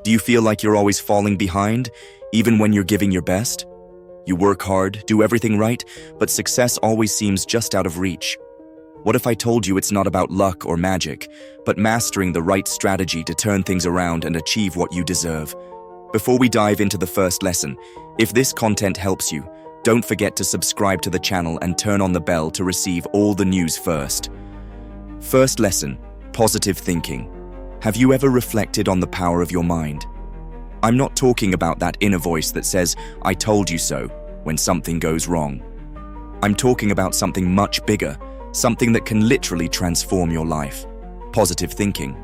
Do you feel like you're always falling behind, even when you're giving your best? You work hard, do everything right, but success always seems just out of reach. What if I told you it's not about luck or magic, but mastering the right strategy to turn things around and achieve what you deserve? Before we dive into the first lesson, if this content helps you, don't forget to subscribe to the channel and turn on the bell to receive all the news first. First lesson, positive thinking. Have you ever reflected on the power of your mind? I'm not talking about that inner voice that says, "I told you so," when something goes wrong. I'm talking about something much bigger, something that can literally transform your life. Positive thinking.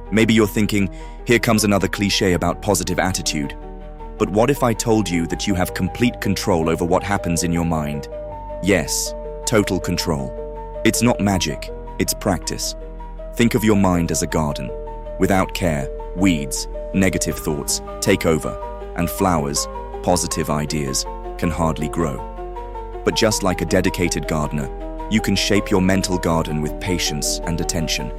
Maybe you're thinking, here comes another cliche about positive attitude. But what if I told you that you have complete control over what happens in your mind? Yes, total control. It's not magic, it's practice. Think of your mind as a garden. Without care, weeds, negative thoughts take over, and flowers, positive ideas, can hardly grow. But just like a dedicated gardener, you can shape your mental garden with patience and attention.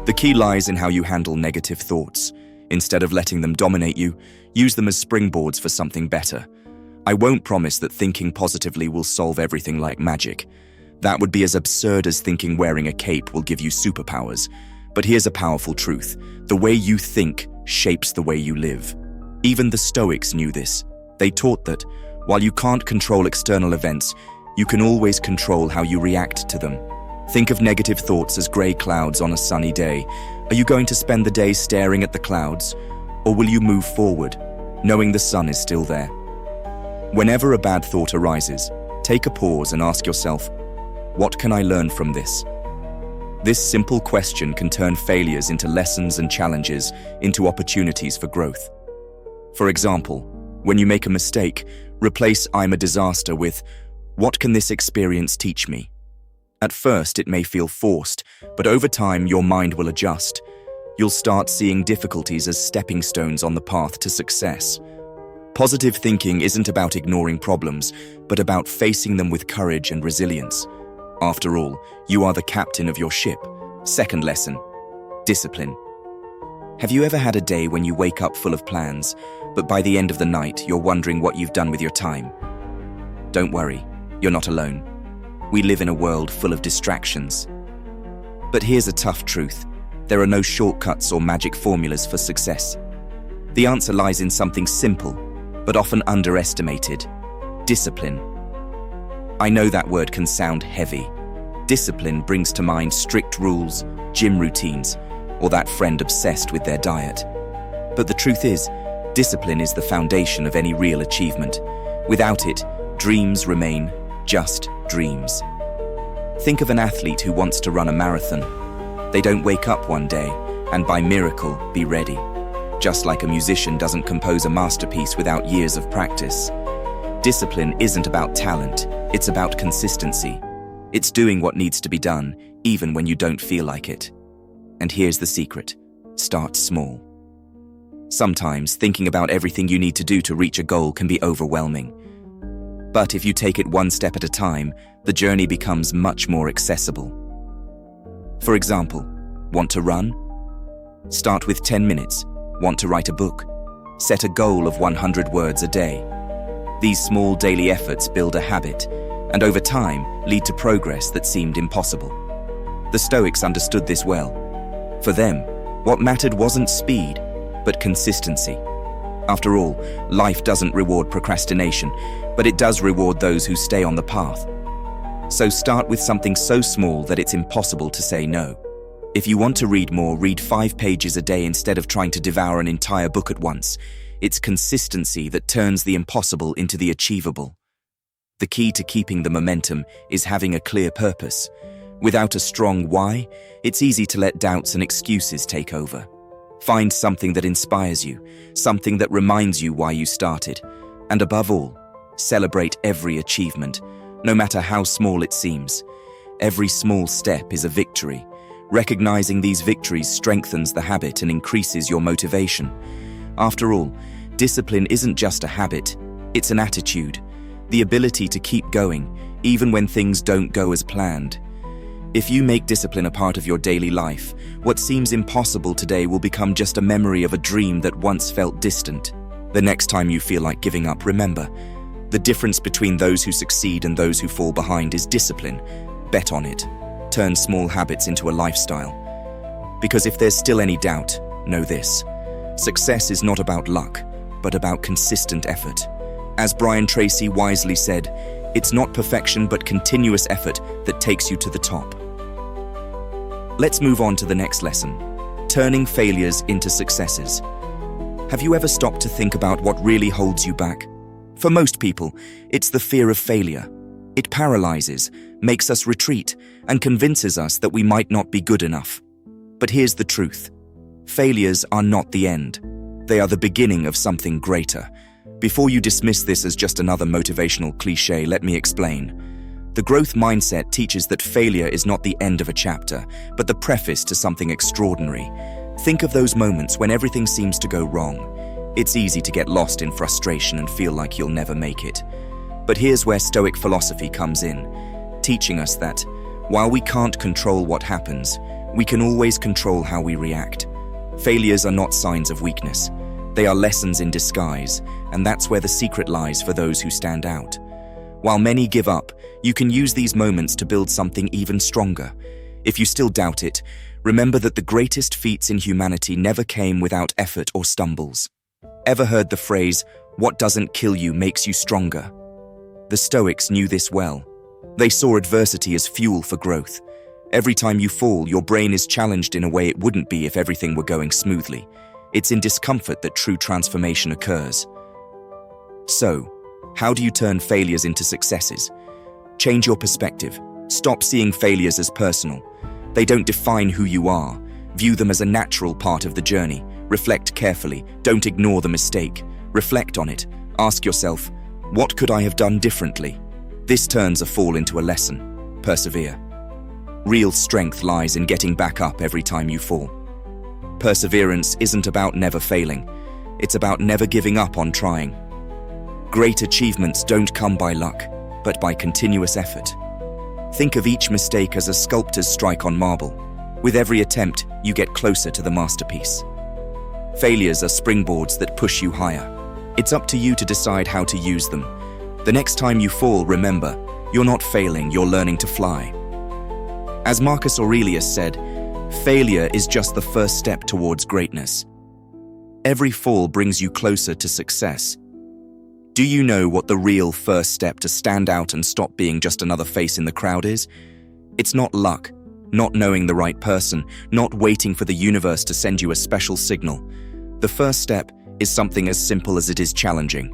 The key lies in how you handle negative thoughts. Instead of letting them dominate you, use them as springboards for something better. I won't promise that thinking positively will solve everything like magic. That would be as absurd as thinking wearing a cape will give you superpowers. But here's a powerful truth. The way you think shapes the way you live. Even the Stoics knew this. They taught that, while you can't control external events, you can always control how you react to them. Think of negative thoughts as grey clouds on a sunny day. Are you going to spend the day staring at the clouds? Or will you move forward, knowing the sun is still there? Whenever a bad thought arises, take a pause and ask yourself, what can I learn from this? This simple question can turn failures into lessons and challenges into opportunities for growth. For example, when you make a mistake, replace "I'm a disaster" with "What can this experience teach me?" At first, it may feel forced, but over time, your mind will adjust. You'll start seeing difficulties as stepping stones on the path to success. Positive thinking isn't about ignoring problems, but about facing them with courage and resilience. After all, you are the captain of your ship. Second lesson, discipline. Have you ever had a day when you wake up full of plans, but by the end of the night, you're wondering what you've done with your time? Don't worry, you're not alone. We live in a world full of distractions. But here's a tough truth. There are no shortcuts or magic formulas for success. The answer lies in something simple, but often underestimated: discipline. I know that word can sound heavy. Discipline brings to mind strict rules, gym routines, or that friend obsessed with their diet. But the truth is, discipline is the foundation of any real achievement. Without it, dreams remain just dreams. Think of an athlete who wants to run a marathon. They don't wake up one day and by miracle be ready. Just like a musician doesn't compose a masterpiece without years of practice. Discipline isn't about talent, it's about consistency. It's doing what needs to be done, even when you don't feel like it. And here's the secret: start small. Sometimes thinking about everything you need to do to reach a goal can be overwhelming. But if you take it one step at a time, the journey becomes much more accessible. For example, want to run? Start with 10 minutes. Want to write a book? Set a goal of 100 words a day. These small daily efforts build a habit, and over time lead to progress that seemed impossible. The Stoics understood this well. For them, what mattered wasn't speed, but consistency. After all, life doesn't reward procrastination, but it does reward those who stay on the path. So start with something so small that it's impossible to say no. If you want to read more, read 5 pages a day instead of trying to devour an entire book at once. It's consistency that turns the impossible into the achievable. The key to keeping the momentum is having a clear purpose. Without a strong why, it's easy to let doubts and excuses take over. Find something that inspires you, something that reminds you why you started. And above all, celebrate every achievement, no matter how small it seems. Every small step is a victory. Recognizing these victories strengthens the habit and increases your motivation. After all, discipline isn't just a habit, it's an attitude. The ability to keep going, even when things don't go as planned. If you make discipline a part of your daily life, what seems impossible today will become just a memory of a dream that once felt distant. The next time you feel like giving up, remember, the difference between those who succeed and those who fall behind is discipline. Bet on it. Turn small habits into a lifestyle. Because if there's still any doubt, know this: success is not about luck, but about consistent effort. As Brian Tracy wisely said, it's not perfection but continuous effort that takes you to the top. Let's move on to the next lesson: turning failures into successes. Have you ever stopped to think about what really holds you back? For most people, it's the fear of failure. It paralyzes, makes us retreat, and convinces us that we might not be good enough. But here's the truth: failures are not the end. They are the beginning of something greater. Before you dismiss this as just another motivational cliche, let me explain. The growth mindset teaches that failure is not the end of a chapter, but the preface to something extraordinary. Think of those moments when everything seems to go wrong. It's easy to get lost in frustration and feel like you'll never make it. But here's where Stoic philosophy comes in, teaching us that, while we can't control what happens, we can always control how we react. Failures are not signs of weakness. They are lessons in disguise, and that's where the secret lies for those who stand out. While many give up, you can use these moments to build something even stronger. If you still doubt it, remember that the greatest feats in humanity never came without effort or stumbles. Ever heard the phrase, "What doesn't kill you makes you stronger"? The Stoics knew this well. They saw adversity as fuel for growth. Every time you fall, your brain is challenged in a way it wouldn't be if everything were going smoothly. It's in discomfort that true transformation occurs. So, how do you turn failures into successes? Change your perspective. Stop seeing failures as personal. They don't define who you are. View them as a natural part of the journey. Reflect carefully. Don't ignore the mistake. Reflect on it. Ask yourself, what could I have done differently? This turns a fall into a lesson. Persevere. Real strength lies in getting back up every time you fall. Perseverance isn't about never failing. It's about never giving up on trying. Great achievements don't come by luck, but by continuous effort. Think of each mistake as a sculptor's strike on marble. With every attempt, you get closer to the masterpiece. Failures are springboards that push you higher. It's up to you to decide how to use them. The next time you fall, remember, you're not failing, you're learning to fly. As Marcus Aurelius said, failure is just the first step towards greatness. Every fall brings you closer to success. Do you know what the real first step to stand out and stop being just another face in the crowd is? It's not luck, not knowing the right person, not waiting for the universe to send you a special signal. The first step is something as simple as it is challenging.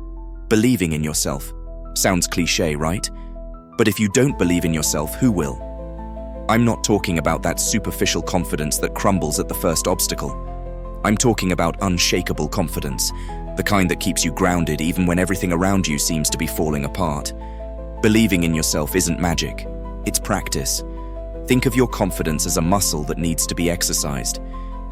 Believing in yourself. Sounds cliche, right? But if you don't believe in yourself, who will? I'm not talking about that superficial confidence that crumbles at the first obstacle. I'm talking about unshakable confidence, the kind that keeps you grounded even when everything around you seems to be falling apart. Believing in yourself isn't magic, it's practice. Think of your confidence as a muscle that needs to be exercised.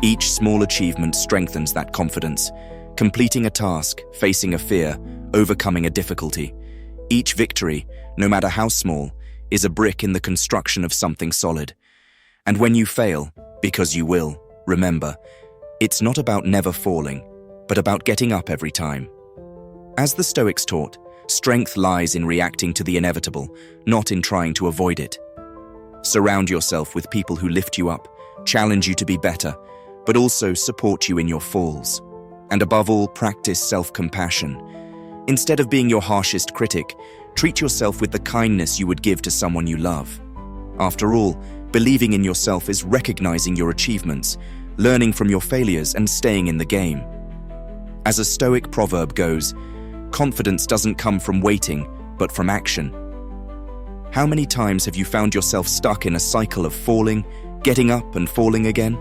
Each small achievement strengthens that confidence. Completing a task, facing a fear, overcoming a difficulty. Each victory, no matter how small, is a brick in the construction of something solid. And when you fail, because you will, remember, it's not about never falling, but about getting up every time. As the Stoics taught, strength lies in reacting to the inevitable, not in trying to avoid it. Surround yourself with people who lift you up, challenge you to be better, but also support you in your falls. And above all, practice self-compassion. Instead of being your harshest critic, treat yourself with the kindness you would give to someone you love. After all, believing in yourself is recognizing your achievements, learning from your failures, and staying in the game. As a Stoic proverb goes, confidence doesn't come from waiting, but from action. How many times have you found yourself stuck in a cycle of falling, getting up and falling again?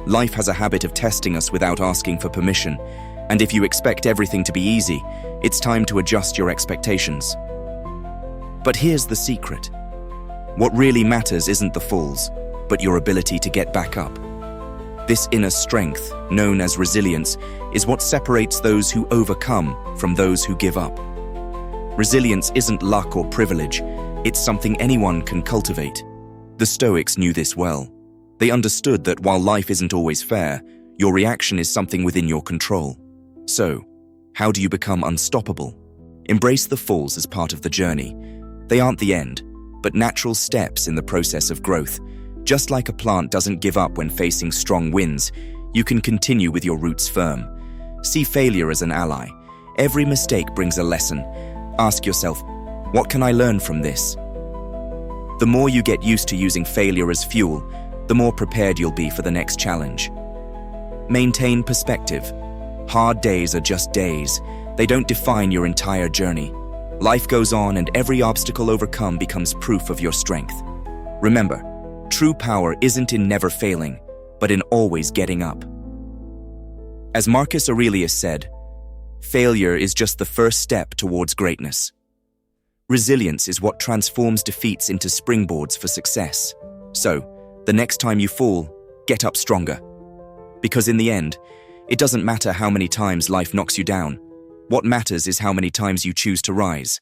Life has a habit of testing us without asking for permission, and if you expect everything to be easy, it's time to adjust your expectations. But here's the secret. What really matters isn't the falls, but your ability to get back up. This inner strength, known as resilience, is what separates those who overcome from those who give up. Resilience isn't luck or privilege, it's something anyone can cultivate. The Stoics knew this well. They understood that while life isn't always fair, your reaction is something within your control. So, how do you become unstoppable? Embrace the falls as part of the journey. They aren't the end, but natural steps in the process of growth. Just like a plant doesn't give up when facing strong winds, you can continue with your roots firm. See failure as an ally. Every mistake brings a lesson. Ask yourself, what can I learn from this? The more you get used to using failure as fuel, the more prepared you'll be for the next challenge. Maintain perspective. Hard days are just days. They don't define your entire journey. Life goes on, and every obstacle overcome becomes proof of your strength. Remember, true power isn't in never failing, but in always getting up. As Marcus Aurelius said, failure is just the first step towards greatness. Resilience is what transforms defeats into springboards for success. So, the next time you fall, get up stronger. Because in the end, it doesn't matter how many times life knocks you down. What matters is how many times you choose to rise.